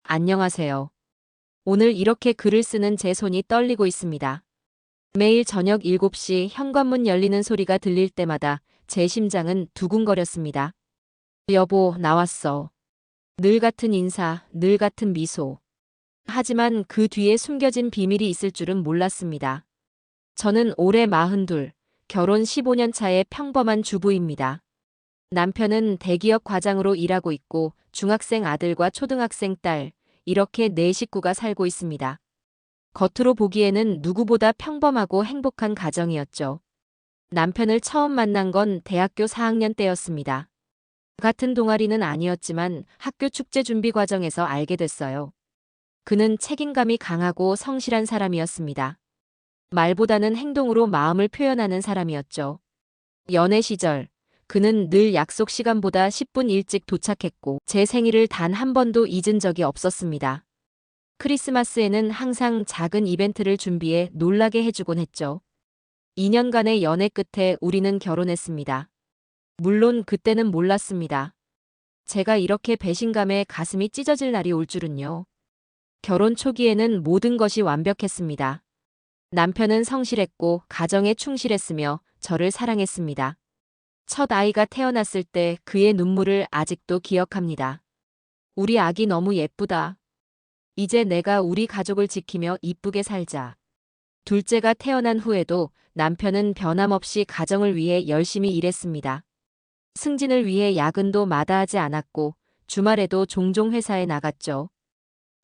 안녕하세요. 오늘 이렇게 글을 쓰는 제 손이 떨리고 있습니다. 매일 저녁 7시 현관문 열리는 소리가 들릴 때마다 제 심장은 두근거렸습니다. 여보, 나왔어. 늘 같은 인사, 늘 같은 미소. 하지만 그 뒤에 숨겨진 비밀이 있을 줄은 몰랐습니다. 저는 올해 42, 결혼 15년 차의 평범한 주부입니다. 남편은 대기업 과장으로 일하고 있고 중학생 아들과 초등학생 딸, 이렇게 네 식구가 살고 있습니다. 겉으로 보기에는 누구보다 평범하고 행복한 가정이었죠. 남편을 처음 만난 건 대학교 4학년 때였습니다. 같은 동아리는 아니었지만 학교 축제 준비 과정에서 알게 됐어요. 그는 책임감이 강하고 성실한 사람이었습니다. 말보다는 행동으로 마음을 표현하는 사람이었죠. 연애 시절, 그는 늘 약속 시간보다 10분 일찍 도착했고 제 생일을 단 한 번도 잊은 적이 없었습니다. 크리스마스에는 항상 작은 이벤트를 준비해 놀라게 해주곤 했죠. 2년간의 연애 끝에 우리는 결혼했습니다. 물론 그때는 몰랐습니다. 제가 이렇게 배신감에 가슴이 찢어질 날이 올 줄은요. 결혼 초기에는 모든 것이 완벽했습니다. 남편은 성실했고 가정에 충실했으며 저를 사랑했습니다. 첫 아이가 태어났을 때 그의 눈물을 아직도 기억합니다. 우리 아기 너무 예쁘다. 이제 내가 우리 가족을 지키며 이쁘게 살자. 둘째가 태어난 후에도 남편은 변함없이 가정을 위해 열심히 일했습니다. 승진을 위해 야근도 마다하지 않았고 주말에도 종종 회사에 나갔죠.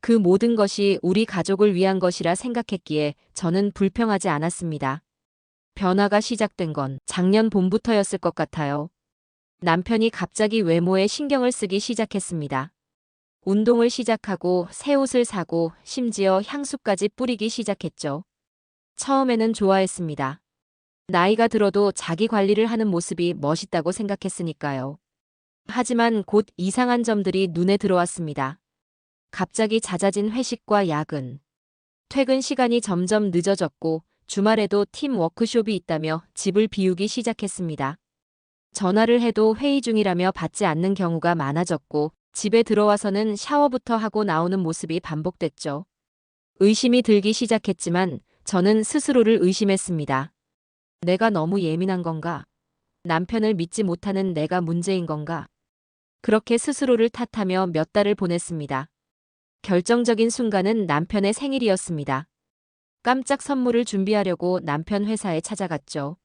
그 모든 것이 우리 가족을 위한 것이라 생각했기에 저는 불평하지 않았습니다. 변화가 시작된 건 작년 봄부터였을 것 같아요. 남편이 갑자기 외모에 신경을 쓰기 시작했습니다. 운동을 시작하고 새 옷을 사고 심지어 향수까지 뿌리기 시작했죠. 처음에는 좋아했습니다. 나이가 들어도 자기 관리를 하는 모습이 멋있다고 생각했으니까요. 하지만 곧 이상한 점들이 눈에 들어왔습니다. 갑자기 잦아진 회식과 야근. 퇴근 시간이 점점 늦어졌고 주말에도 팀 워크숍이 있다며 집을 비우기 시작했습니다. 전화를 해도 회의 중이라며 받지 않는 경우가 많아졌고 집에 들어와서는 샤워부터 하고 나오는 모습이 반복됐죠. 의심이 들기 시작했지만 저는 스스로를 의심했습니다. 내가 너무 예민한 건가? 남편을 믿지 못하는 내가 문제인 건가? 그렇게 스스로를 탓하며 몇 달을 보냈습니다. 결정적인 순간은 남편의 생일이었습니다. 깜짝 선물을 준비하려고 남편 회사에 찾아갔죠.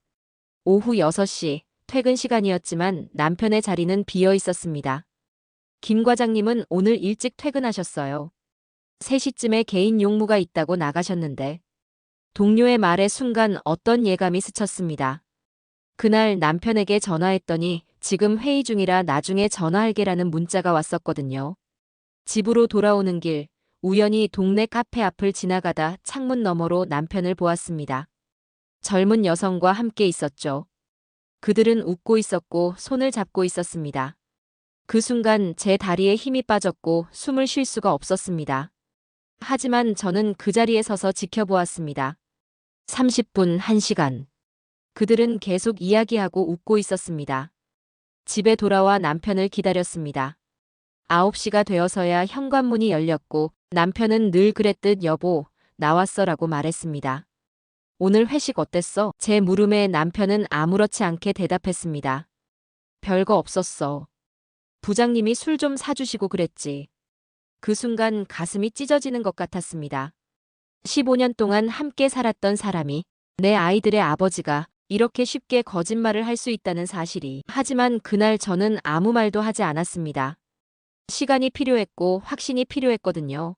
오후 6시, 퇴근 시간이었지만 남편의 자리는 비어 있었습니다. 김 과장님은 오늘 일찍 퇴근하셨어요. 3시쯤에 개인 용무가 있다고 나가셨는데 동료의 말에 순간 어떤 예감이 스쳤습니다. 그날 남편에게 전화했더니 지금 회의 중이라 나중에 전화할게라는 문자가 왔었거든요. 집으로 돌아오는 길, 우연히 동네 카페 앞을 지나가다 창문 너머로 남편을 보았습니다. 젊은 여성과 함께 있었죠. 그들은 웃고 있었고 손을 잡고 있었습니다. 그 순간 제 다리에 힘이 빠졌고 숨을 쉴 수가 없었습니다. 하지만 저는 그 자리에 서서 지켜보았습니다. 30분, 1시간. 그들은 계속 이야기하고 웃고 있었습니다. 집에 돌아와 남편을 기다렸습니다. 9시가 되어서야 현관문이 열렸고 남편은 늘 그랬듯 여보, 나왔어라고 말했습니다. 오늘 회식 어땠어? 제 물음에 남편은 아무렇지 않게 대답했습니다. 별거 없었어. 부장님이 술 좀 사주시고 그랬지. 그 순간 가슴이 찢어지는 것 같았습니다. 15년 동안 함께 살았던 사람이, 내 아이들의 아버지가 이렇게 쉽게 거짓말을 할 수 있다는 사실이. 하지만 그날 저는 아무 말도 하지 않았습니다. 시간이 필요했고 확신이 필요했거든요.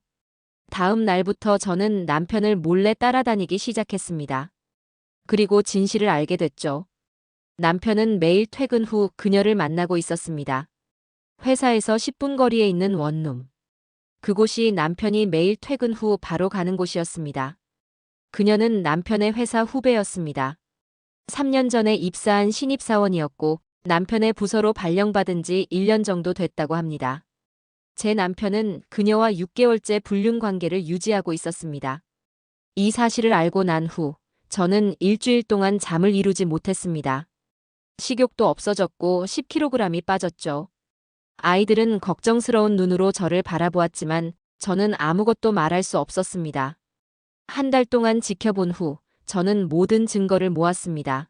다음 날부터 저는 남편을 몰래 따라다니기 시작했습니다. 그리고 진실을 알게 됐죠. 남편은 매일 퇴근 후 그녀를 만나고 있었습니다. 회사에서 10분 거리에 있는 원룸. 그곳이 남편이 매일 퇴근 후 바로 가는 곳이었습니다. 그녀는 남편의 회사 후배였습니다. 3년 전에 입사한 신입사원이었고 남편의 부서로 발령받은 지 1년 정도 됐다고 합니다. 제 남편은 그녀와 6개월째 불륜 관계를 유지하고 있었습니다. 이 사실을 알고 난 후 저는 일주일 동안 잠을 이루지 못했습니다. 식욕도 없어졌고 10kg이 빠졌죠. 아이들은 걱정스러운 눈으로 저를 바라보았지만 저는 아무것도 말할 수 없었습니다. 한 달 동안 지켜본 후 저는 모든 증거를 모았습니다.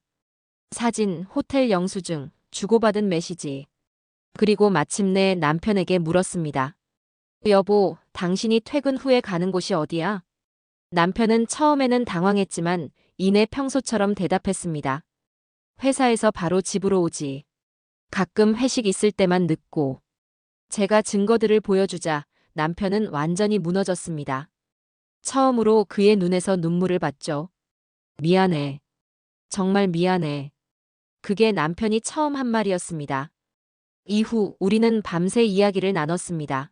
사진, 호텔 영수증, 주고받은 메시지. 그리고 마침내 남편에게 물었습니다. 여보, 당신이 퇴근 후에 가는 곳이 어디야? 남편은 처음에는 당황했지만 이내 평소처럼 대답했습니다. 회사에서 바로 집으로 오지. 가끔 회식 있을 때만 늦고. 제가 증거들을 보여주자 남편은 완전히 무너졌습니다. 처음으로 그의 눈에서 눈물을 봤죠. 미안해. 정말 미안해. 그게 남편이 처음 한 말이었습니다. 이후 우리는 밤새 이야기를 나눴습니다.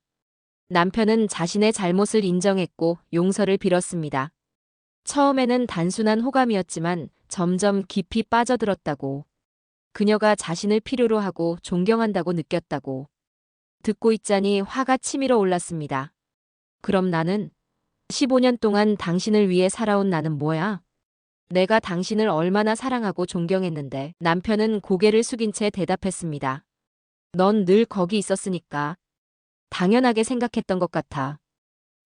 남편은 자신의 잘못을 인정했고 용서를 빌었습니다. 처음에는 단순한 호감이었지만 점점 깊이 빠져들었다고. 그녀가 자신을 필요로 하고 존경한다고 느꼈다고. 듣고 있자니 화가 치밀어 올랐습니다. 그럼 나는 15년 동안 당신을 위해 살아온 나는 뭐야? 내가 당신을 얼마나 사랑하고 존경했는데. 남편은 고개를 숙인 채 대답했습니다. 넌 늘 거기 있었으니까. 당연하게 생각했던 것 같아.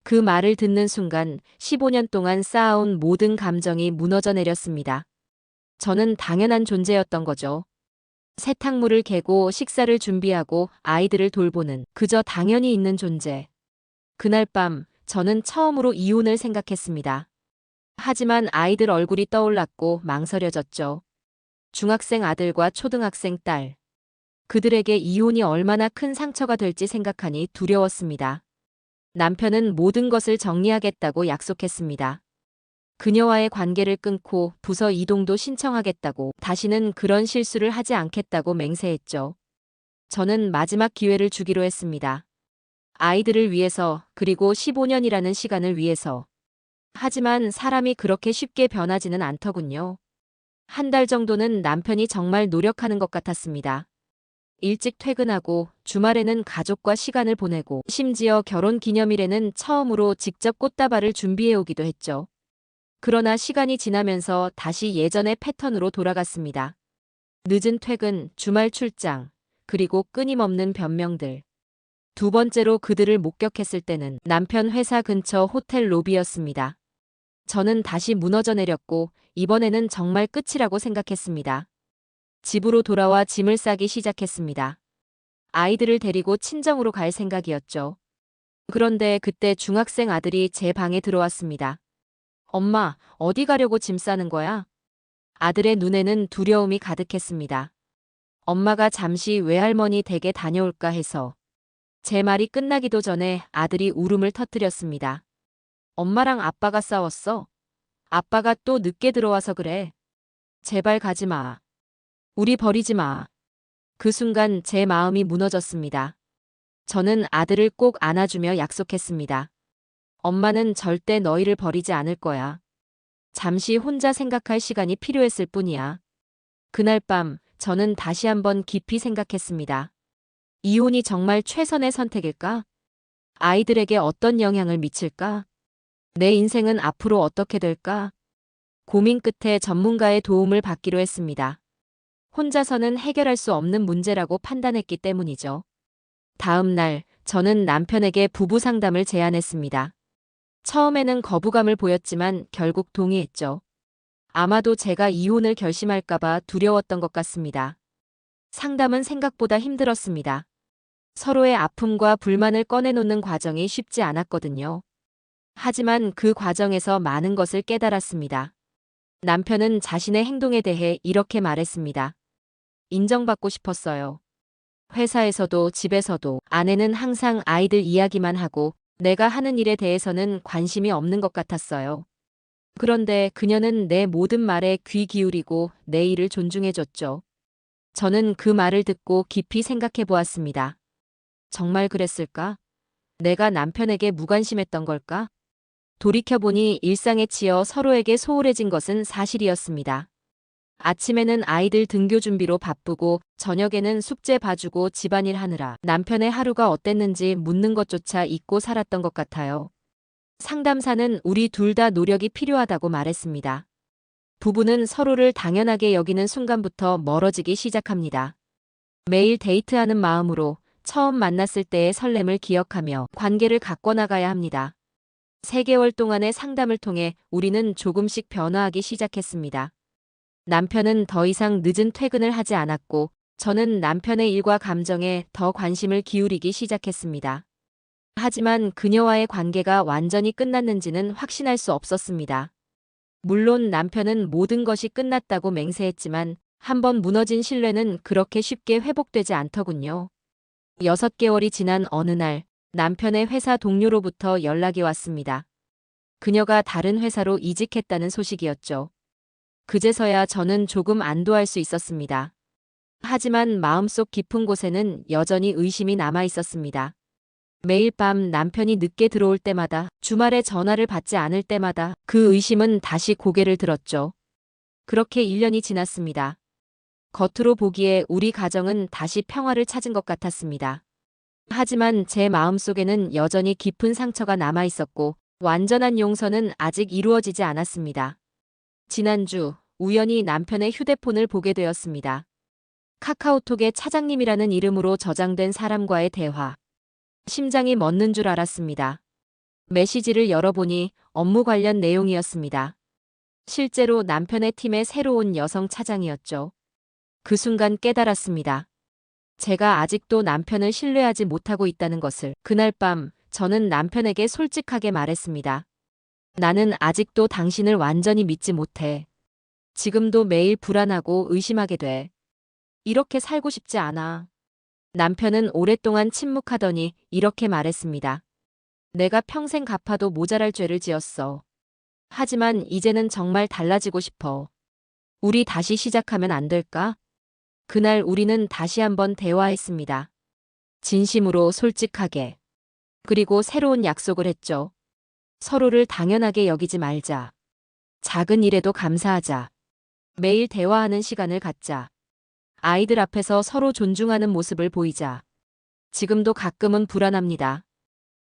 그 말을 듣는 순간 15년 동안 쌓아온 모든 감정이 무너져 내렸습니다. 저는 당연한 존재였던 거죠. 세탁물을 개고 식사를 준비하고 아이들을 돌보는 그저 당연히 있는 존재. 그날 밤 저는 처음으로 이혼을 생각했습니다. 하지만 아이들 얼굴이 떠올랐고 망설여졌죠. 중학생 아들과 초등학생 딸. 그들에게 이혼이 얼마나 큰 상처가 될지 생각하니 두려웠습니다. 남편은 모든 것을 정리하겠다고 약속했습니다. 그녀와의 관계를 끊고 부서 이동도 신청하겠다고, 다시는 그런 실수를 하지 않겠다고 맹세했죠. 저는 마지막 기회를 주기로 했습니다. 아이들을 위해서, 그리고 15년이라는 시간을 위해서. 하지만 사람이 그렇게 쉽게 변하지는 않더군요. 한 달 정도는 남편이 정말 노력하는 것 같았습니다. 일찍 퇴근하고 주말에는 가족과 시간을 보내고 심지어 결혼 기념일에는 처음으로 직접 꽃다발을 준비해 오기도 했죠. 그러나 시간이 지나면서 다시 예전의 패턴으로 돌아갔습니다. 늦은 퇴근, 주말 출장, 그리고 끊임없는 변명들. 두 번째로 그들을 목격했을 때는 남편 회사 근처 호텔 로비였습니다. 저는 다시 무너져 내렸고 이번에는 정말 끝이라고 생각했습니다. 집으로 돌아와 짐을 싸기 시작했습니다. 아이들을 데리고 친정으로 갈 생각이었죠. 그런데 그때 중학생 아들이 제 방에 들어왔습니다. 엄마, 어디 가려고 짐 싸는 거야? 아들의 눈에는 두려움이 가득했습니다. 엄마가 잠시 외할머니 댁에 다녀올까 해서. 제 말이 끝나기도 전에 아들이 울음을 터뜨렸습니다. 엄마랑 아빠가 싸웠어. 아빠가 또 늦게 들어와서 그래. 제발 가지 마. 우리 버리지 마. 그 순간 제 마음이 무너졌습니다. 저는 아들을 꼭 안아주며 약속했습니다. 엄마는 절대 너희를 버리지 않을 거야. 잠시 혼자 생각할 시간이 필요했을 뿐이야. 그날 밤 저는 다시 한번 깊이 생각했습니다. 이혼이 정말 최선의 선택일까? 아이들에게 어떤 영향을 미칠까? 내 인생은 앞으로 어떻게 될까? 고민 끝에 전문가의 도움을 받기로 했습니다. 혼자서는 해결할 수 없는 문제라고 판단했기 때문이죠. 다음 날 저는 남편에게 부부 상담을 제안했습니다. 처음에는 거부감을 보였지만 결국 동의했죠. 아마도 제가 이혼을 결심할까봐 두려웠던 것 같습니다. 상담은 생각보다 힘들었습니다. 서로의 아픔과 불만을 꺼내놓는 과정이 쉽지 않았거든요. 하지만 그 과정에서 많은 것을 깨달았습니다. 남편은 자신의 행동에 대해 이렇게 말했습니다. 인정받고 싶었어요. 회사에서도 집에서도 아내는 항상 아이들 이야기만 하고 내가 하는 일에 대해서는 관심이 없는 것 같았어요. 그런데 그녀는 내 모든 말에 귀 기울이고 내 일을 존중해줬죠. 저는 그 말을 듣고 깊이 생각해 보았습니다. 정말 그랬을까? 내가 남편에게 무관심했던 걸까? 돌이켜보니 일상에 치여 서로에게 소홀해진 것은 사실이었습니다. 아침에는 아이들 등교 준비로 바쁘고 저녁에는 숙제 봐주고 집안일 하느라 남편의 하루가 어땠는지 묻는 것조차 잊고 살았던 것 같아요. 상담사는 우리 둘 다 노력이 필요하다고 말했습니다. 부부는 서로를 당연하게 여기는 순간부터 멀어지기 시작합니다. 매일 데이트하는 마음으로, 처음 만났을 때의 설렘을 기억하며 관계를 가꿔나가야 합니다. 3개월 동안의 상담을 통해 우리는 조금씩 변화하기 시작했습니다. 남편은 더 이상 늦은 퇴근을 하지 않았고, 저는 남편의 일과 감정에 더 관심을 기울이기 시작했습니다. 하지만 그녀와의 관계가 완전히 끝났는지는 확신할 수 없었습니다. 물론 남편은 모든 것이 끝났다고 맹세했지만 한번 무너진 신뢰는 그렇게 쉽게 회복되지 않더군요. 6개월이 지난 어느 날 남편의 회사 동료로부터 연락이 왔습니다. 그녀가 다른 회사로 이직했다는 소식이었죠. 그제서야 저는 조금 안도할 수 있었습니다. 하지만 마음속 깊은 곳에는 여전히 의심이 남아 있었습니다. 매일 밤 남편이 늦게 들어올 때마다, 주말에 전화를 받지 않을 때마다 그 의심은 다시 고개를 들었죠. 그렇게 1년이 지났습니다. 겉으로 보기에 우리 가정은 다시 평화를 찾은 것 같았습니다. 하지만 제 마음속에는 여전히 깊은 상처가 남아 있었고, 완전한 용서는 아직 이루어지지 않았습니다. 지난주 우연히 남편의 휴대폰을 보게 되었습니다. 카카오톡에 차장님이라는 이름으로 저장된 사람과의 대화. 심장이 멎는 줄 알았습니다. 메시지를 열어보니 업무 관련 내용이었습니다. 실제로 남편의 팀의 새로운 여성 차장이었죠. 그 순간 깨달았습니다. 제가 아직도 남편을 신뢰하지 못하고 있다는 것을. 그날 밤 저는 남편에게 솔직하게 말했습니다. 나는 아직도 당신을 완전히 믿지 못해. 지금도 매일 불안하고 의심하게 돼. 이렇게 살고 싶지 않아. 남편은 오랫동안 침묵하더니 이렇게 말했습니다. 내가 평생 갚아도 모자랄 죄를 지었어. 하지만 이제는 정말 달라지고 싶어. 우리 다시 시작하면 안 될까? 그날 우리는 다시 한번 대화했습니다. 진심으로 솔직하게. 그리고 새로운 약속을 했죠. 서로를 당연하게 여기지 말자. 작은 일에도 감사하자. 매일 대화하는 시간을 갖자. 아이들 앞에서 서로 존중하는 모습을 보이자. 지금도 가끔은 불안합니다.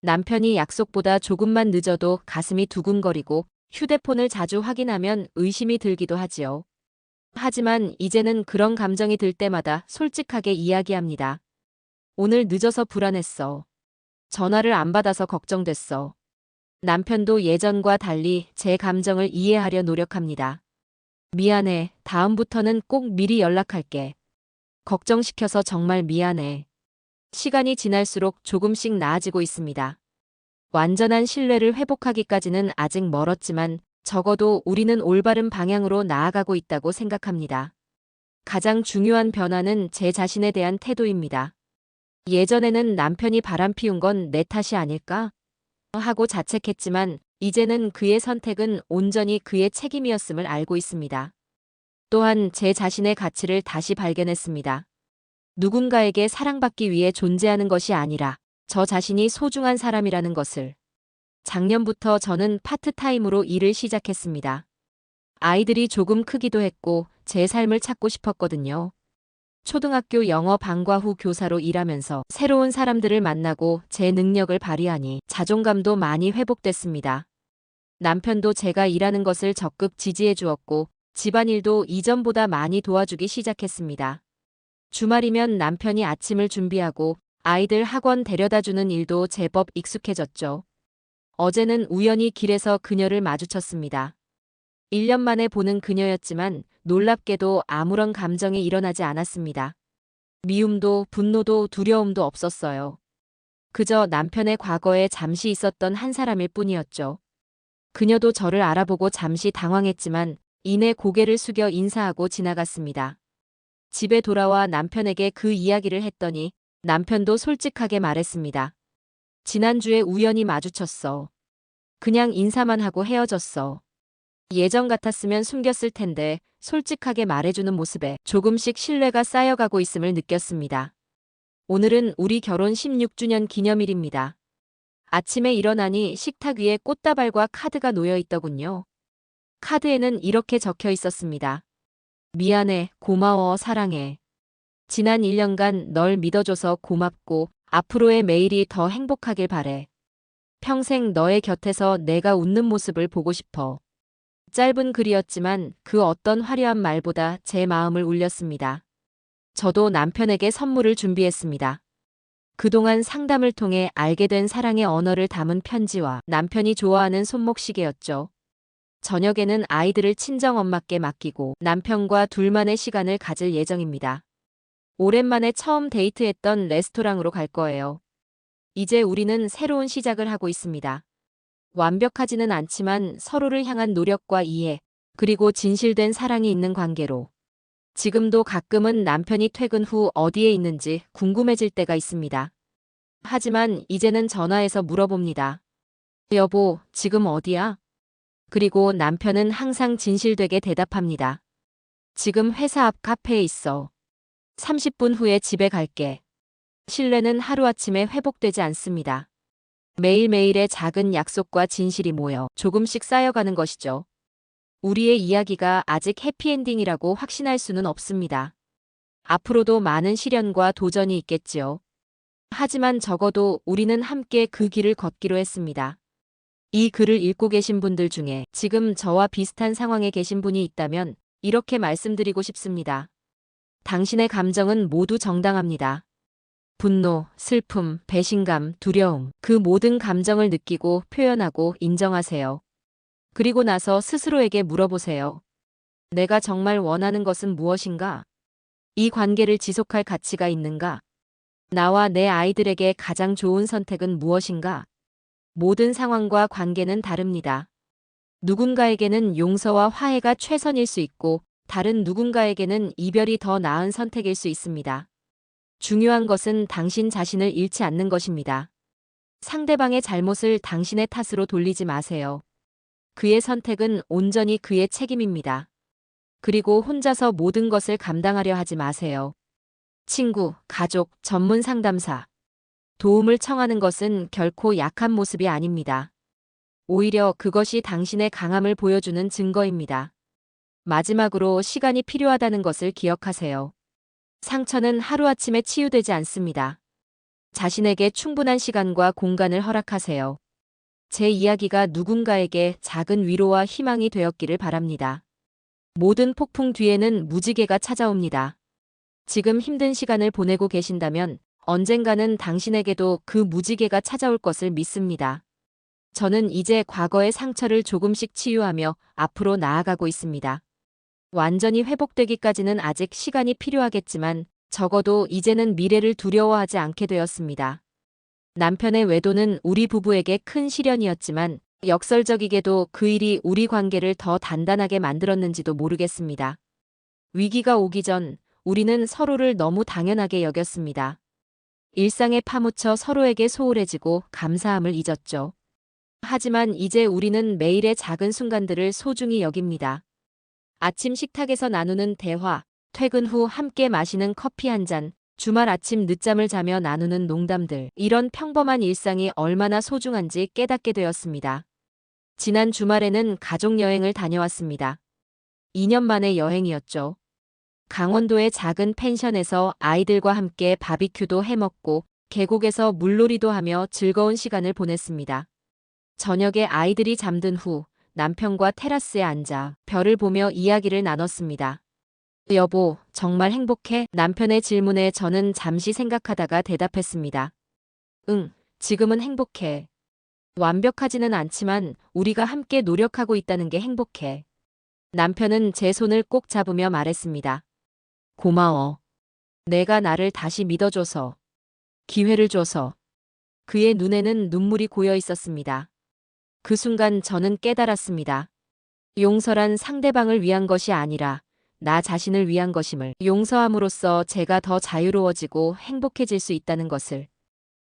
남편이 약속보다 조금만 늦어도 가슴이 두근거리고 휴대폰을 자주 확인하면 의심이 들기도 하지요. 하지만 이제는 그런 감정이 들 때마다 솔직하게 이야기합니다. 오늘 늦어서 불안했어. 전화를 안 받아서 걱정됐어. 남편도 예전과 달리 제 감정을 이해하려 노력합니다. 미안해. 다음부터는 꼭 미리 연락할게. 걱정시켜서 정말 미안해. 시간이 지날수록 조금씩 나아지고 있습니다. 완전한 신뢰를 회복하기까지는 아직 멀었지만 적어도 우리는 올바른 방향으로 나아가고 있다고 생각합니다. 가장 중요한 변화는 제 자신에 대한 태도입니다. 예전에는 남편이 바람피운 건 내 탓이 아닐까? 하고 자책했지만 이제는 그의 선택은 온전히 그의 책임이었음을 알고 있습니다. 또한 제 자신의 가치를 다시 발견했습니다. 누군가에게 사랑받기 위해 존재하는 것이 아니라 저 자신이 소중한 사람이라는 것을. 작년부터 저는 파트타임으로 일을 시작했습니다. 아이들이 조금 크기도 했고 제 삶을 찾고 싶었거든요. 초등학교 영어 방과 후 교사로 일하면서 새로운 사람들을 만나고 제 능력을 발휘하니 자존감도 많이 회복됐습니다. 남편도 제가 일하는 것을 적극 지지해 주었고 집안일도 이전보다 많이 도와주기 시작했습니다. 주말이면 남편이 아침을 준비하고 아이들 학원 데려다주는 일도 제법 익숙해졌죠. 어제는 우연히 길에서 그녀를 마주쳤습니다. 1년 만에 보는 그녀였지만 놀랍게도 아무런 감정이 일어나지 않았습니다. 미움도 분노도 두려움도 없었어요. 그저 남편의 과거에 잠시 있었던 한 사람일 뿐이었죠. 그녀도 저를 알아보고 잠시 당황했지만 이내 고개를 숙여 인사하고 지나갔습니다. 집에 돌아와 남편에게 그 이야기를 했더니 남편도 솔직하게 말했습니다. 지난주에 우연히 마주쳤어. 그냥 인사만 하고 헤어졌어. 예전 같았으면 숨겼을 텐데 솔직하게 말해주는 모습에 조금씩 신뢰가 쌓여가고 있음을 느꼈습니다. 오늘은 우리 결혼 16주년 기념일입니다. 아침에 일어나니 식탁 위에 꽃다발과 카드가 놓여 있더군요. 카드에는 이렇게 적혀 있었습니다. 미안해, 고마워, 사랑해. 지난 1년간 널 믿어줘서 고맙고 앞으로의 매일이 더 행복하길 바래. 평생 너의 곁에서 내가 웃는 모습을 보고 싶어. 짧은 글이었지만 그 어떤 화려한 말보다 제 마음을 울렸습니다. 저도 남편에게 선물을 준비했습니다. 그동안 상담을 통해 알게 된 사랑의 언어를 담은 편지와 남편이 좋아하는 손목시계였죠. 저녁에는 아이들을 친정엄마께 맡기고 남편과 둘만의 시간을 가질 예정입니다. 오랜만에 처음 데이트했던 레스토랑으로 갈 거예요. 이제 우리는 새로운 시작을 하고 있습니다. 완벽하지는 않지만 서로를 향한 노력과 이해, 그리고 진실된 사랑이 있는 관계로. 지금도 가끔은 남편이 퇴근 후 어디에 있는지 궁금해질 때가 있습니다. 하지만 이제는 전화해서 물어봅니다. 여보, 지금 어디야? 그리고 남편은 항상 진실되게 대답합니다. 지금 회사 앞 카페에 있어. 30분 후에 집에 갈게. 신뢰는 하루아침에 회복되지 않습니다. 매일매일의 작은 약속과 진실이 모여 조금씩 쌓여가는 것이죠. 우리의 이야기가 아직 해피엔딩이라고 확신할 수는 없습니다. 앞으로도 많은 시련과 도전이 있겠지요. 하지만 적어도 우리는 함께 그 길을 걷기로 했습니다. 이 글을 읽고 계신 분들 중에 지금 저와 비슷한 상황에 계신 분이 있다면 이렇게 말씀드리고 싶습니다. 당신의 감정은 모두 정당합니다. 분노, 슬픔, 배신감, 두려움, 그 모든 감정을 느끼고 표현하고 인정하세요. 그리고 나서 스스로에게 물어보세요. 내가 정말 원하는 것은 무엇인가? 이 관계를 지속할 가치가 있는가? 나와 내 아이들에게 가장 좋은 선택은 무엇인가? 모든 상황과 관계는 다릅니다. 누군가에게는 용서와 화해가 최선일 수 있고 다른 누군가에게는 이별이 더 나은 선택일 수 있습니다. 중요한 것은 당신 자신을 잃지 않는 것입니다. 상대방의 잘못을 당신의 탓으로 돌리지 마세요. 그의 선택은 온전히 그의 책임입니다. 그리고 혼자서 모든 것을 감당하려 하지 마세요. 친구, 가족, 전문 상담사. 도움을 청하는 것은 결코 약한 모습이 아닙니다. 오히려 그것이 당신의 강함을 보여주는 증거입니다. 마지막으로 시간이 필요하다는 것을 기억하세요. 상처는 하루아침에 치유되지 않습니다. 자신에게 충분한 시간과 공간을 허락하세요. 제 이야기가 누군가에게 작은 위로와 희망이 되었기를 바랍니다. 모든 폭풍 뒤에는 무지개가 찾아옵니다. 지금 힘든 시간을 보내고 계신다면 언젠가는 당신에게도 그 무지개가 찾아올 것을 믿습니다. 저는 이제 과거의 상처를 조금씩 치유하며 앞으로 나아가고 있습니다. 완전히 회복되기까지는 아직 시간이 필요하겠지만 적어도 이제는 미래를 두려워하지 않게 되었습니다. 남편의 외도는 우리 부부에게 큰 시련이었지만 역설적이게도 그 일이 우리 관계를 더 단단하게 만들었는지도 모르겠습니다. 위기가 오기 전 우리는 서로를 너무 당연하게 여겼습니다. 일상에 파묻혀 서로에게 소홀해지고 감사함을 잊었죠. 하지만 이제 우리는 매일의 작은 순간들을 소중히 여깁니다. 아침 식탁에서 나누는 대화, 퇴근 후 함께 마시는 커피 한 잔, 주말 아침 늦잠을 자며 나누는 농담들, 이런 평범한 일상이 얼마나 소중한지 깨닫게 되었습니다. 지난 주말에는 가족 여행을 다녀왔습니다. 2년 만의 여행이었죠. 강원도의 작은 펜션에서 아이들과 함께 바비큐도 해먹고 계곡에서 물놀이도 하며 즐거운 시간을 보냈습니다. 저녁에 아이들이 잠든 후 남편과 테라스에 앉아 별을 보며 이야기를 나눴습니다. 여보, 정말 행복해? 남편의 질문에 저는 잠시 생각하다가 대답했습니다. 응, 지금은 행복해. 완벽하지는 않지만 우리가 함께 노력하고 있다는 게 행복해. 남편은 제 손을 꼭 잡으며 말했습니다. 고마워. 내가 나를 다시 믿어줘서. 기회를 줘서. 그의 눈에는 눈물이 고여 있었습니다. 그 순간 저는 깨달았습니다. 용서란 상대방을 위한 것이 아니라 나 자신을 위한 것임을. 용서함으로써 제가 더 자유로워지고 행복해질 수 있다는 것을.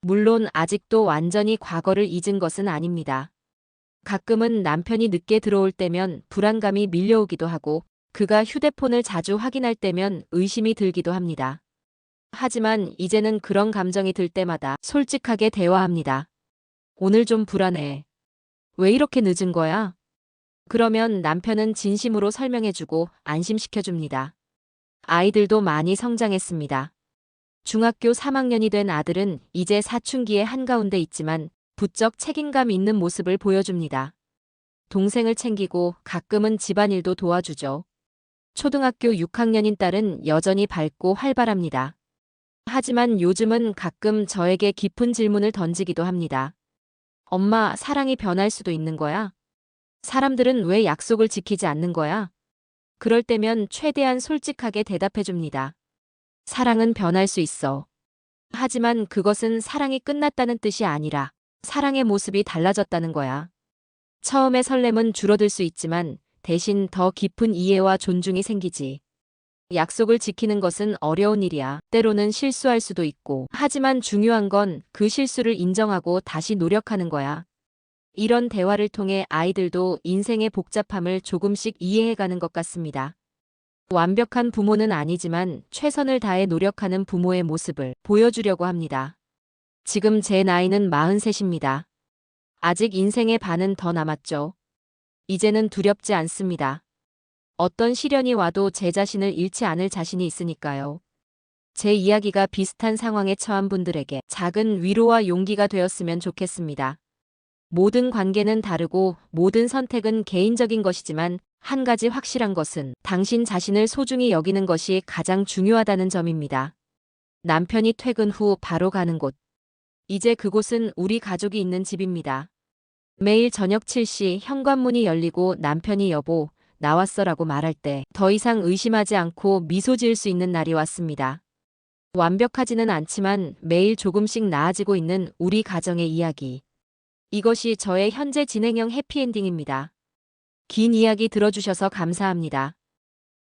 물론 아직도 완전히 과거를 잊은 것은 아닙니다. 가끔은 남편이 늦게 들어올 때면 불안감이 밀려오기도 하고 그가 휴대폰을 자주 확인할 때면 의심이 들기도 합니다. 하지만 이제는 그런 감정이 들 때마다 솔직하게 대화합니다. 오늘 좀 불안해. 왜 이렇게 늦은 거야? 그러면 남편은 진심으로 설명해주고 안심시켜줍니다. 아이들도 많이 성장했습니다. 중학교 3학년이 된 아들은 이제 사춘기의 한가운데 있지만 부쩍 책임감 있는 모습을 보여줍니다. 동생을 챙기고 가끔은 집안일도 도와주죠. 초등학교 6학년인 딸은 여전히 밝고 활발합니다. 하지만 요즘은 가끔 저에게 깊은 질문을 던지기도 합니다. 엄마, 사랑이 변할 수도 있는 거야? 사람들은 왜 약속을 지키지 않는 거야? 그럴 때면 최대한 솔직하게 대답해 줍니다. 사랑은 변할 수 있어. 하지만 그것은 사랑이 끝났다는 뜻이 아니라 사랑의 모습이 달라졌다는 거야. 처음의 설렘은 줄어들 수 있지만 대신 더 깊은 이해와 존중이 생기지. 약속을 지키는 것은 어려운 일이야. 때로는 실수할 수도 있고. 하지만 중요한 건 그 실수를 인정하고 다시 노력하는 거야. 이런 대화를 통해 아이들도 인생의 복잡함을 조금씩 이해해가는 것 같습니다. 완벽한 부모는 아니지만 최선을 다해 노력하는 부모의 모습을 보여주려고 합니다. 지금 제 나이는 43입니다. 아직 인생의 반은 더 남았죠. 이제는 두렵지 않습니다. 어떤 시련이 와도 제 자신을 잃지 않을 자신이 있으니까요. 제 이야기가 비슷한 상황에 처한 분들에게 작은 위로와 용기가 되었으면 좋겠습니다. 모든 관계는 다르고 모든 선택은 개인적인 것이지만 한 가지 확실한 것은 당신 자신을 소중히 여기는 것이 가장 중요하다는 점입니다. 남편이 퇴근 후 바로 가는 곳. 이제 그곳은 우리 가족이 있는 집입니다. 매일 저녁 7시 현관문이 열리고 남편이 여보, 나왔어라고 말할 때 더 이상 의심하지 않고 미소 지을 수 있는 날이 왔습니다. 완벽하지는 않지만 매일 조금씩 나아지고 있는 우리 가정의 이야기. 이것이 저의 현재 진행형 해피엔딩입니다. 긴 이야기 들어주셔서 감사합니다.